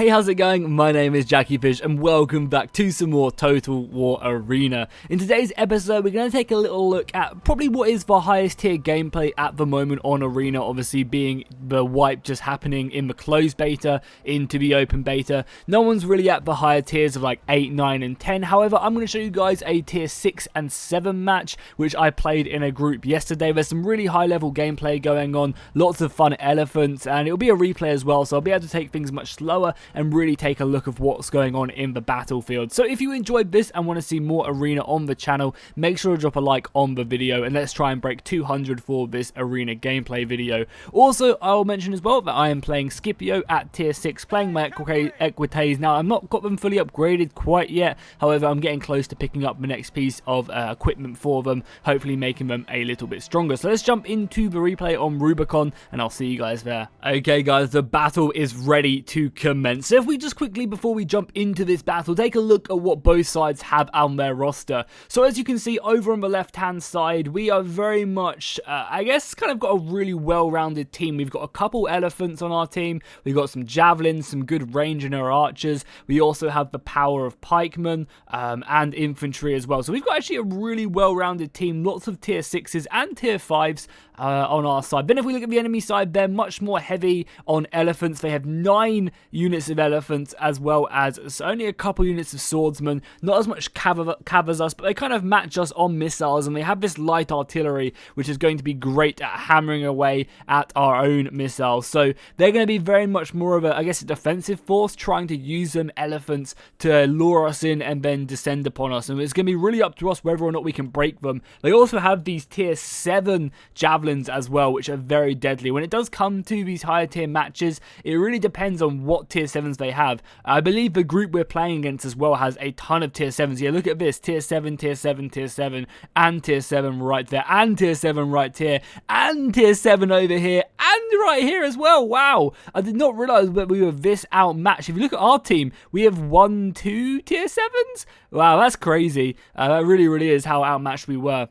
Hey, how's it going? My name is jackiefishhh and welcome back to some more Total War Arena. In today's episode, we're going to take a little look at probably what is the highest tier gameplay at the moment on Arena, obviously being the wipe just happening in the closed beta into the open beta. No one's really at the higher tiers of like 8, 9 and 10. However, I'm going to show you guys a tier 6 and 7 match which I played in a group yesterday. There's some really high level gameplay going on, lots of fun elephants, and it'll be a replay as well, so I'll be able to take things much slower and really take a look of what's going on in the battlefield. So if you enjoyed this and want to see more Arena on the channel, make sure to drop a like on the video and let's try and break 200 for this Arena gameplay video. Also, I'll mention as well that I am playing Scipio at tier 6, playing my equites. Now, I've not got them fully upgraded quite yet, however, I'm getting close to picking up the next piece of equipment for them, hopefully making them a little bit stronger. So let's jump into the replay on Rubicon and I'll see you guys there. Okay guys, the battle is ready to commence. So if we just quickly, before we jump into this battle, take a look at what both sides have on their roster. So as you can see over on the left hand side, we are very much, I guess, kind of got a really well-rounded team. We've got a couple elephants on our team, we've got some javelins, some good range in our archers, we also have the power of pikemen and infantry as well. So we've got actually a really well-rounded team, lots of tier 6s and tier 5s on our side. Then if we look at the enemy side, they're much more heavy on elephants. They have 9 units of elephants as well as only a couple units of swordsmen, not as much cav as us, but they kind of match us on missiles, and they have this light artillery which is going to be great at hammering away at our own missiles. So they're going to be very much more of a, I guess, a defensive force, trying to use them elephants to lure us in and then descend upon us, and it's going to be really up to us whether or not we can break them. They also have these tier 7 javelins as well, which are very deadly. When it does come to these higher tier matches, it really depends on what tier 7s they have. I believe the group we're playing against as well has a ton of tier 7s. Yeah, look at this, tier 7, tier 7, tier 7, and tier 7 right there, and tier 7 right here, and tier 7 over here, and right here as well. Wow, I did not realize that we were this outmatched. If you look at our team, we have 1, 2 tier 7s. Wow, that's crazy. That really is how outmatched we were.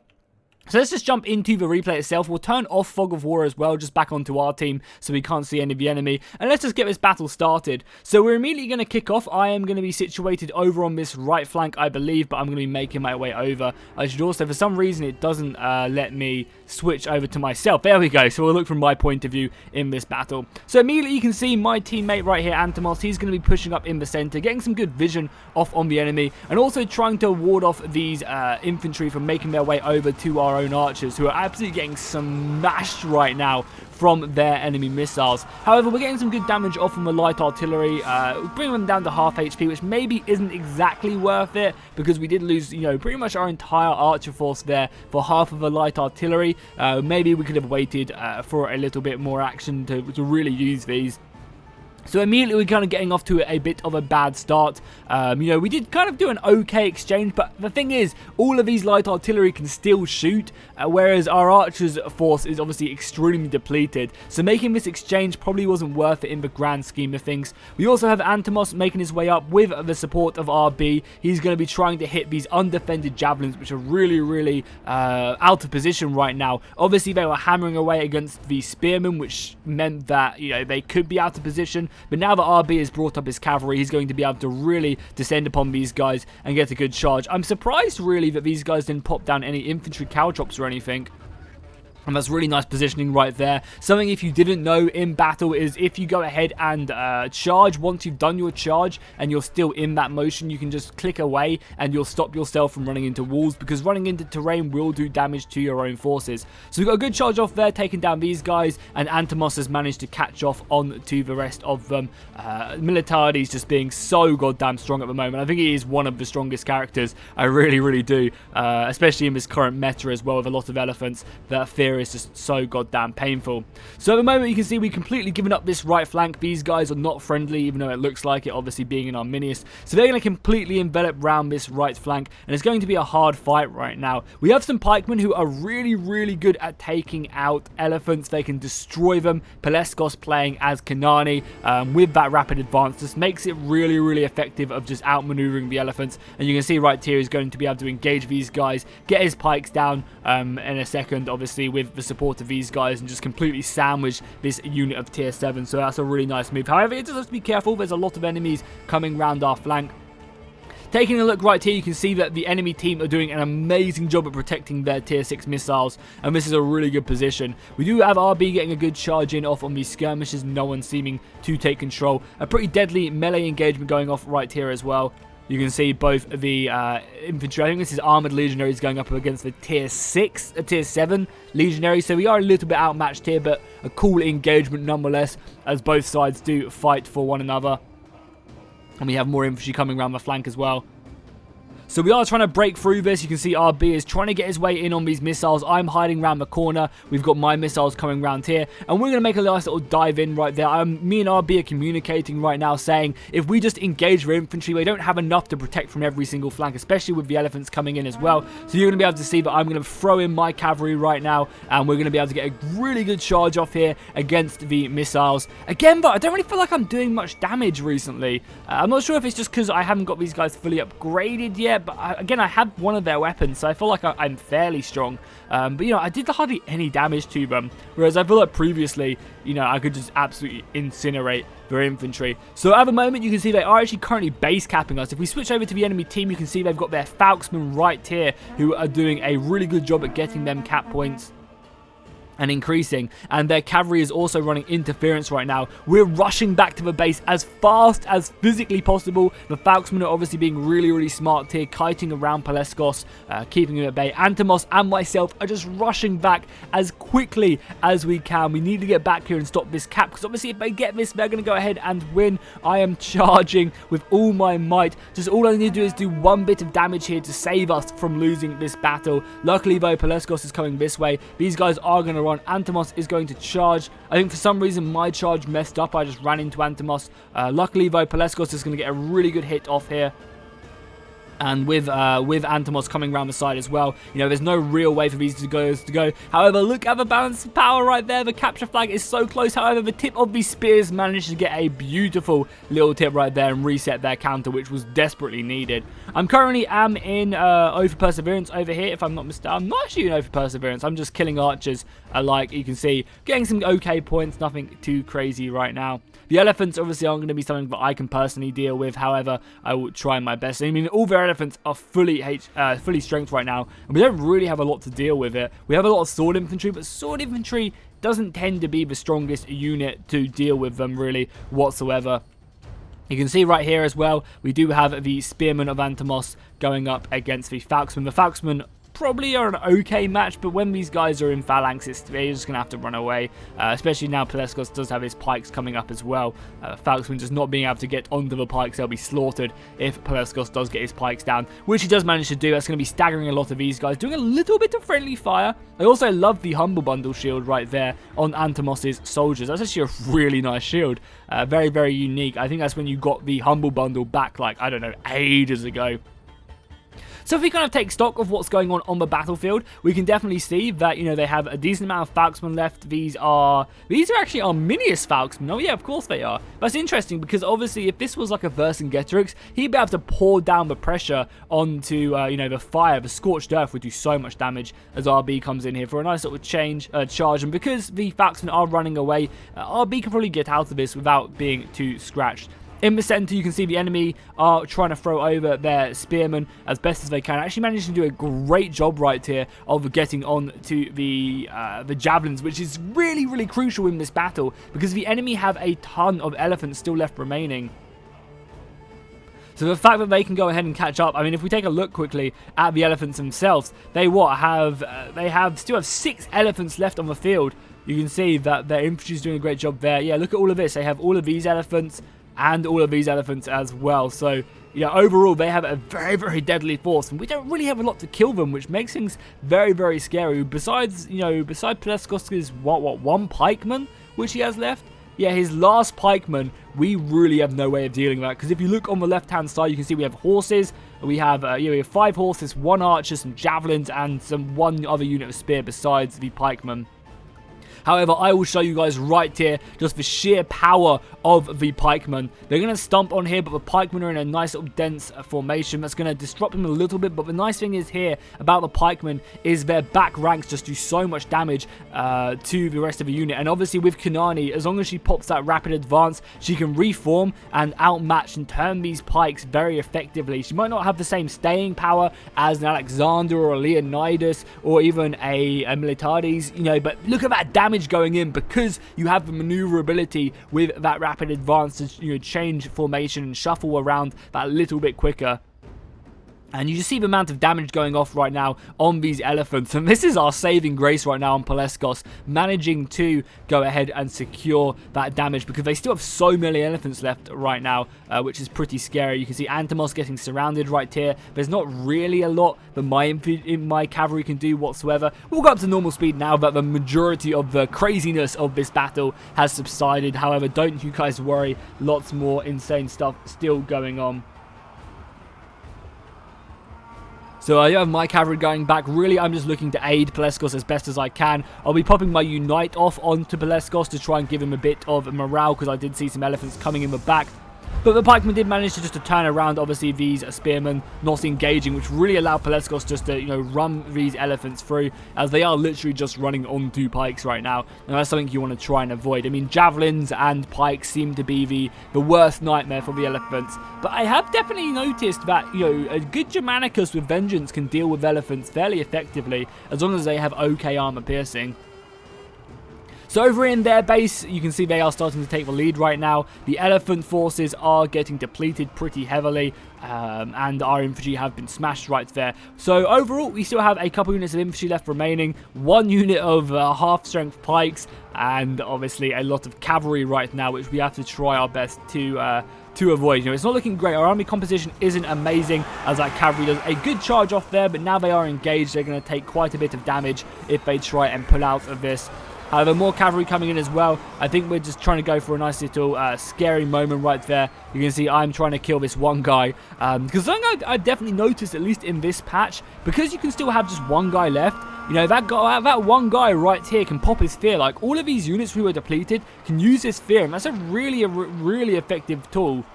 So let's just jump into the replay itself. We'll turn off Fog of War as well, just back onto our team so we can't see any of the enemy. And let's just get this battle started. So we're immediately going to kick off. I am going to be situated over on this right flank, I believe, but I'm going to be making my way over. I should also, for some reason, it doesn't let me switch over to myself. There we go. So we'll look from my point of view in this battle. So immediately you can see my teammate right here, Antimos. He's going to be pushing up in the center, getting some good vision off on the enemy, and also trying to ward off these infantry from making their way over to our own archers, who are absolutely getting smashed right now from their enemy missiles. However, we're getting some good damage off from the light artillery, bringing them down to half HP, which maybe isn't exactly worth it, because we did lose, you know, pretty much our entire archer force there for half of the light artillery. Maybe we could have waited for a little bit more action to really use these. So immediately we're kind of getting off to a bit of a bad start. You know, we did kind of do an okay exchange, but the thing is, all of these light artillery can still shoot, whereas our archers force is obviously extremely depleted. So making this exchange probably wasn't worth it in the grand scheme of things. We also have Antimos making his way up with the support of RB. He's going to be trying to hit these undefended javelins, which are really out of position right now. Obviously, they were hammering away against the spearmen, which meant that, you know, they could be out of position. But now that RB has brought up his cavalry, he's going to be able to really descend upon these guys and get a good charge. I'm surprised, really, that these guys didn't pop down any infantry caltrops or anything. And that's really nice positioning right there. Something, if you didn't know in battle, is if you go ahead and charge, once you've done your charge and you're still in that motion, you can just click away and you'll stop yourself from running into walls, because running into terrain will do damage to your own forces. So we've got a good charge off there, taking down these guys, and Antimos has managed to catch off on to the rest of them. Militari's just being so goddamn strong at the moment. I think he is one of the strongest characters. I really do, especially in this current meta as well, with a lot of elephants. That fear is just so goddamn painful. So at the moment you can see we've completely given up this right flank. These guys are not friendly, even though it looks like it, obviously being in our miniest. So they're going to completely envelop round this right flank, and it's going to be a hard fight right now. We have some pikemen who are really good at taking out elephants. They can destroy them. Peleskos playing as Kanani with that rapid advance just makes it really effective of just outmaneuvering the elephants. And you can see right here he's going to be able to engage these guys, get his pikes down in a second, obviously with with the support of these guys and just completely sandwich this unit of tier 7. So that's a really nice move. However, it does have to be careful. There's a lot of enemies coming round our flank. Taking a look right here, you can see that the enemy team are doing an amazing job at protecting their tier 6 missiles, and this is a really good position. We do have RB getting a good charge in off on these skirmishes, no one seeming to take control. A pretty deadly melee engagement going off right here as well. You can see both the infantry. I think this is armored legionaries going up against the tier 7 legionaries. So we are a little bit outmatched here, but a cool engagement nonetheless, as both sides do fight for one another. And we have more infantry coming around the flank as well. So we are trying to break through this. You can see RB is trying to get his way in on these missiles. I'm hiding around the corner. We've got my missiles coming around here. And we're going to make a nice little dive in right there. Me and RB are communicating right now saying if we just engage their infantry, we don't have enough to protect from every single flank, especially with the elephants coming in as well. So you're going to be able to see that I'm going to throw in my cavalry right now. And we're going to be able to get a really good charge off here against the missiles. Again, but I don't really feel like I'm doing much damage recently. I'm not sure if it's just because I haven't got these guys fully upgraded yet. But again, I have one of their weapons, so I feel like I'm fairly strong. But, you know, I did hardly any damage to them. Whereas I feel like previously, you know, I could just absolutely incinerate their infantry. So at the moment, you can see they are actually currently base capping us. If we switch over to the enemy team, you can see they've got their Falksmen right here, who are doing a really good job at getting them cap points and increasing, and their cavalry is also running interference right now. We're rushing back to the base as fast as physically possible. The Falksmen are obviously being really smart here, kiting around Paleskos, keeping him at bay. Antimos and myself are just rushing back as quickly as we can. We need to get back here and stop this cap, because obviously if they get this, they're going to go ahead and win. I am charging with all my might. Just all I need to do is do one bit of damage here to save us from losing this battle. Luckily though, Paleskos is coming this way. These guys are going to run. Antimos is going to charge. I think for some reason my charge messed up. I just ran into Antimos. Luckily though, Paleskos is going to get a really good hit off here. And with Antimos coming around the side as well, you know, there's no real way for these to go. However, look at the balance of power right there. The capture flag is so close. However, the tip of these spears managed to get a beautiful little tip right there and reset their counter, which was desperately needed. I'm currently in O for Perseverance over here, if I'm not mistaken. I'm not actually in O for Perseverance. I'm just killing archers, like you can see. Getting some okay points, nothing too crazy right now. The elephants obviously aren't going to be something that I can personally deal with. However, I will try my best. I mean, all their elephants are fully strength right now, and we don't really have a lot to deal with it. We have a lot of sword infantry, but sword infantry doesn't tend to be the strongest unit to deal with them really whatsoever. You can see right here as well, we do have the Spearmen of Antimos going up against the Falksmen. The Falksmen probably are an okay match, but when these guys are in phalanx, they're just going to have to run away, especially now Paleskos does have his pikes coming up as well. Falksmen just not being able to get onto the pikes, they'll be slaughtered if Paleskos does get his pikes down, which he does manage to do. That's going to be staggering a lot of these guys, doing a little bit of friendly fire. I also love the Humble Bundle shield right there on Antimos' soldiers. That's actually a really nice shield, very unique. I think that's when you got the Humble Bundle back, like, I don't know, ages ago. So if we kind of take stock of what's going on the battlefield, we can definitely see that, you know, they have a decent amount of Falksmen left. These are actually Arminius Falksmen. Oh yeah, of course they are. That's interesting because obviously if this was like a Vercingetorix, he'd be able to pour down the pressure onto, you know, the fire. The Scorched Earth would do so much damage as RB comes in here for a nice little charge. And because the Falksmen are running away, RB can probably get out of this without being too scratched. In the center, you can see the enemy are trying to throw over their spearmen as best as they can. Actually managed to do a great job right here of getting on to the javelins, which is really crucial in this battle because the enemy have a ton of elephants still left remaining. So the fact that they can go ahead and catch up, I mean, if we take a look quickly at the elephants themselves, they still have 6 elephants left on the field. You can see that their infantry is doing a great job there. Yeah, look at all of this. They have all of these elephants and all of these elephants as well. So, you know, overall, they have a very deadly force, and we don't really have a lot to kill them, which makes things very scary. Besides, you know, besides Paleskos' one pikeman, which he has left, yeah, his last pikeman, we really have no way of dealing with that. Because if you look on the left-hand side, you can see we have horses. We have, we have 5 horses, 1 archer, some javelins, and one other unit of spear besides the pikeman. However, I will show you guys right here, just the sheer power of the pikemen. They're going to stomp on here, but the pikemen are in a nice little dense formation. That's going to disrupt them a little bit, but the nice thing is here about the pikemen is their back ranks just do so much damage to the rest of the unit. And obviously with Kanani, as long as she pops that rapid advance, she can reform and outmatch and turn these pikes very effectively. She might not have the same staying power as an Alexander or a Leonidas or even a Militades, you know, but look at that damage going in because you have the maneuverability with that rapid advance to, you know, change formation and shuffle around that little bit quicker. And you just see the amount of damage going off right now on these elephants. And this is our saving grace right now on Peleskos, managing to go ahead and secure that damage because they still have so many elephants left right now, which is pretty scary. You can see Antamos getting surrounded right here. There's not really a lot that my cavalry can do whatsoever. We'll go up to normal speed now that the majority of the craziness of this battle has subsided. However, don't you guys worry, lots more insane stuff still going on. So I have my cavalry going back. Really, I'm just looking to aid Peleskos as best as I can. I'll be popping my Unite off onto Peleskos to try and give him a bit of morale because I did see some elephants coming in the back. But the pikemen did manage to turn around, obviously, these spearmen not engaging, which really allowed Peleskos just to, you know, run these elephants through, as they are literally just running onto pikes right now. And that's something you want to try and avoid. I mean, javelins and pikes seem to be the worst nightmare for the elephants. But I have definitely noticed that, you know, a good Germanicus with Vengeance can deal with elephants fairly effectively, as long as they have okay armor piercing. So over in their base, you can see they are starting to take the lead right now. The elephant forces are getting depleted pretty heavily, and our infantry have been smashed right there. So overall, we still have a couple units of infantry left remaining, one unit of half-strength pikes, and obviously a lot of cavalry right now, which we have to try our best to avoid. You know, it's not looking great. Our army composition isn't amazing, as that cavalry does a good charge off there, but now they are engaged, they're going to take quite a bit of damage if they try and pull out of this. However, more cavalry coming in as well. I think we're just trying to go for a nice little scary moment right there. You can see I'm trying to kill this one guy. Because something I've definitely noticed, at least in this patch, because you can still have just one guy left, you know, that one guy right here can pop his fear. Like, all of these units who were depleted can use this fear, and that's a really effective tool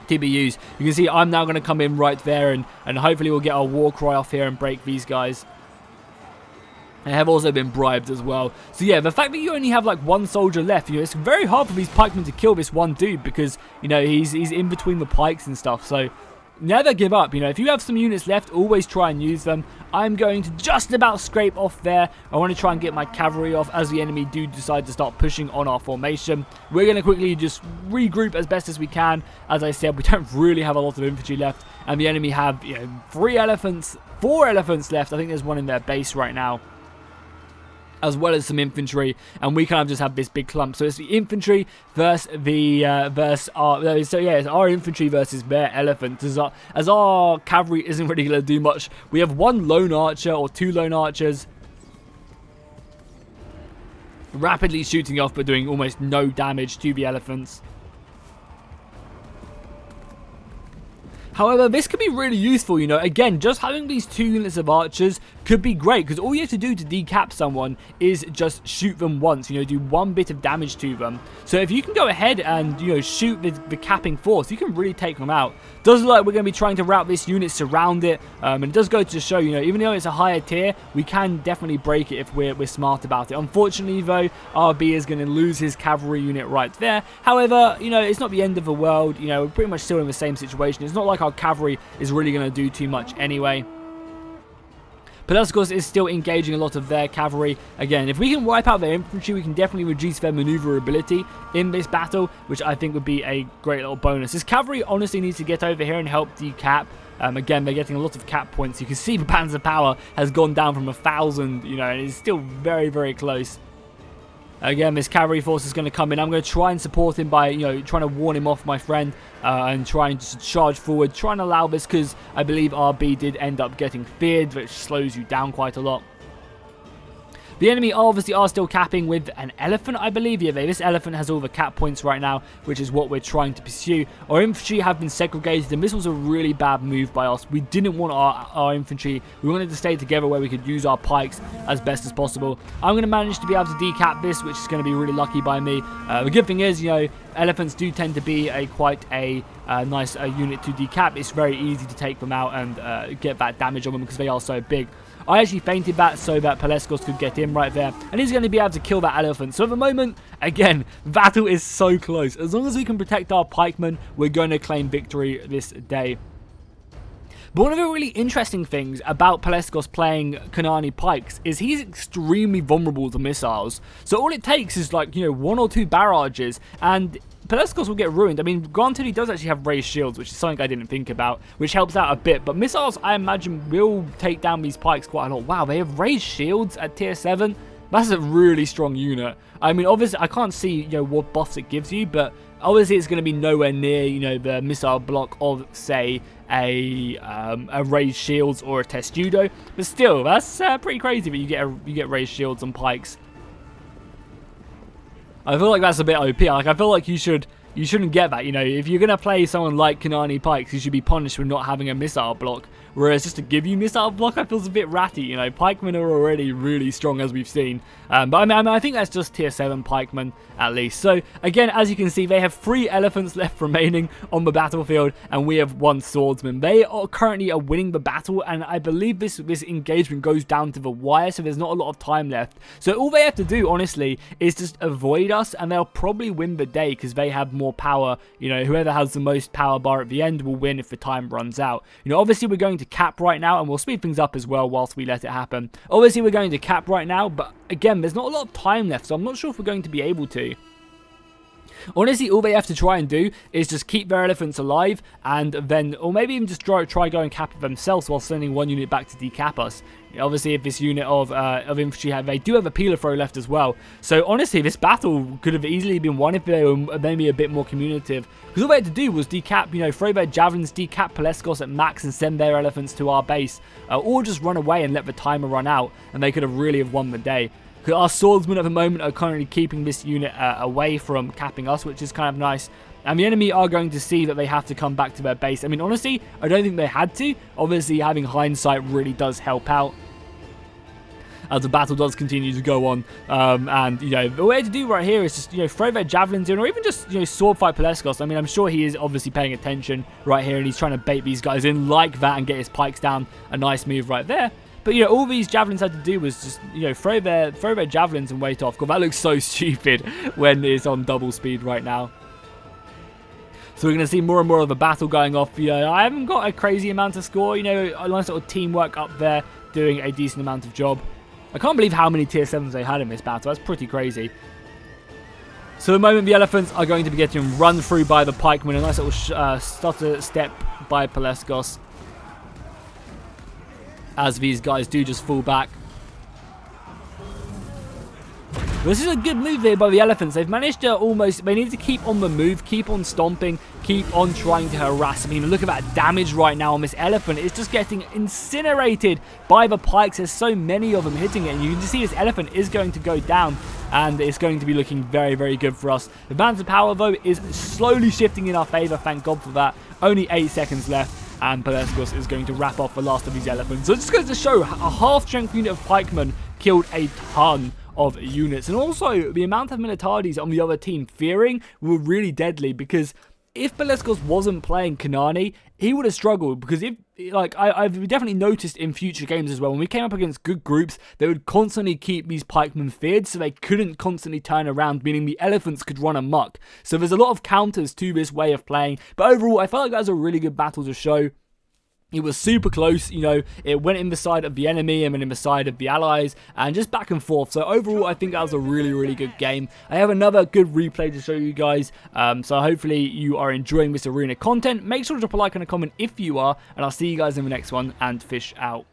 to be used. You can see I'm now going to come in right there, and hopefully we'll get our war cry off here and break these guys. They have also been bribed as well. So yeah, the fact that you only have like one soldier left, you know, it's very hard for these pikemen to kill this one dude because, you know, he's in between the pikes and stuff. So never give up. You know, if you have some units left, always try and use them. I'm going to just about scrape off there. I want to try and get my cavalry off as the enemy do decide to start pushing on our formation. We're going to quickly just regroup as best as we can. As I said, we don't really have a lot of infantry left, and the enemy have, you know, 4 elephants left. I think there's one in their base right now, as well as some infantry, and we kind of just have this big clump. So it's the infantry versus it's our infantry versus their elephants. As our cavalry isn't really going to do much. We have 1 lone archer or 2 lone archers rapidly shooting off, but doing almost no damage to the elephants. However, this could be really useful, you know. Again, just having these 2 units of archers could be great, because all you have to do to decap someone is just shoot them once, you know, do 1 bit of damage to them. So if you can go ahead and, you know, shoot the capping force, you can really take them out. Does look like we're going to be trying to route this unit, surround it, and it does go to show, you know, even though it's a higher tier, we can definitely break it if we're smart about it. Unfortunately, though, RB is going to lose his cavalry unit right there. However, you know, it's not the end of the world. You know, we're pretty much still in the same situation. It's not like our cavalry is really going to do too much anyway. Peleskos is still engaging a lot of their cavalry. Again, if we can wipe out their infantry, we can definitely reduce their maneuverability in this battle, which I think would be a great little bonus. This cavalry honestly needs to get over here and help decap. Again, they're getting a lot of cap points. You can see the Panzer power has gone down from 1,000, you know, and it's still very close. Again, this cavalry force is going to come in. I'm going to try and support him by, you know, trying to warn him off, my friend, and trying to charge forward, trying to allow this, because I believe RB did end up getting feared, which slows you down quite a lot. The enemy obviously are still capping with an elephant, I believe. Yeah, this elephant has all the cap points right now, which is what we're trying to pursue. Our infantry have been segregated, and this was a really bad move by us. We didn't want our infantry. We wanted to stay together where we could use our pikes as best as possible. I'm going to manage to be able to decap this, which is going to be really lucky by me. The good thing is, you know, elephants do tend to be quite a nice unit to decap. It's very easy to take them out and get that damage on them because they are so big. I actually feinted that so that Peleskos could get in right there, and he's going to be able to kill that elephant. So at the moment, again, battle is so close. As long as we can protect our pikemen, we're going to claim victory this day. But one of the really interesting things about Peleskos playing Kanani pikes is he's extremely vulnerable to missiles. So all it takes is, like, you know, 1 or 2 barrages, and Peleskos will get ruined. I mean, granted, he does actually have raised shields, which is something I didn't think about, which helps out a bit. But missiles, I imagine, will take down these pikes quite a lot. Wow, they have raised shields at tier 7. That's a really strong unit. I mean, obviously, I can't see, you know, what buffs it gives you, but obviously it's going to be nowhere near, you know, the missile block of, say, a raised shields or a testudo. But still, that's pretty crazy that you get raised shields on pikes. I feel like that's a bit OP. Like, I feel like you shouldn't get that. You know, if you're gonna play someone like Kanani pikes, you should be punished for not having a missile block. Whereas just to give you missile block, I feel it's a bit ratty. You know, pikemen are already really strong, as we've seen. But I mean, I think that's just tier 7 pikemen at least. So again, as you can see, they have 3 elephants left remaining on the battlefield, and we have 1 swordsman. They are currently winning the battle, and I believe this engagement goes down to the wire, so there's not a lot of time left. So all they have to do, honestly, is just avoid us, and they'll probably win the day because they have more power. You know, whoever has the most power bar at the end will win if the time runs out. You know, obviously we're going to cap right now, and we'll speed things up as well whilst we let it happen. Obviously we're going to cap right now, but again, there's not a lot of time left, so I'm not sure if we're going to be able to. Honestly, all they have to try and do is just keep their elephants alive, and then, or maybe even just try go and cap it themselves while sending 1 unit back to decap us. Obviously, if this unit of infantry they do have a peeler throw left as well. So honestly, this battle could have easily been won if they were maybe a bit more communicative. Because all they had to do was decap, you know, throw their javelins, decap Peleskos at max, and send their elephants to our base, or just run away and let the timer run out, and they could have really won the day. Because our swordsmen at the moment are currently keeping this unit away from capping us, which is kind of nice. And the enemy are going to see that they have to come back to their base. I mean, honestly, I don't think they had to. Obviously, having hindsight really does help out as the battle does continue to go on. And, you know, the way to do right here is just, you know, throw their javelins in, or even just, you know, sword fight Peleskos. I mean, I'm sure he is obviously paying attention right here, and he's trying to bait these guys in like that and get his pikes down. A nice move right there. But, you know, all these javelins had to do was just, you know, throw their javelins and wait off. God, that looks so stupid when it's on double speed right now. So we're going to see more and more of a battle going off. You know, I haven't got a crazy amount of score. You know, a nice little teamwork up there doing a decent amount of job. I can't believe how many tier 7s they had in this battle. That's pretty crazy. So at the moment, the elephants are going to be getting run through by the pikemen. A nice little stutter step by Peleskos, as these guys do just fall back. This is a good move here by the elephants. They've managed to almost... They need to keep on the move, keep on stomping, keep on trying to harass. I mean, look at that damage right now on this elephant. It's just getting incinerated by the pikes. There's so many of them hitting it, and you can just see this elephant is going to go down, and it's going to be looking very, very good for us. The balance of power, though, is slowly shifting in our favor. Thank God for that. Only 8 seconds left, and Peleskos is going to wrap off the last of these elephants. So it just goes to show a half-strength unit of pikemen killed a ton of units. And also, the amount of Minotaurs on the other team fearing were really deadly, because if Peleskos wasn't playing Kanani, he would have struggled, because if, like, I've definitely noticed in future games as well, when we came up against good groups, they would constantly keep these pikemen feared, so they couldn't constantly turn around, meaning the elephants could run amok. So there's a lot of counters to this way of playing, but overall, I felt like that was a really good battle to show. It was super close, you know, it went in the side of the enemy and then in the side of the allies, and just back and forth. So overall, I think that was a really, really good game. I have another good replay to show you guys, so hopefully you are enjoying this arena content. Make sure to drop a like and a comment if you are, and I'll see you guys in the next one, and fish out.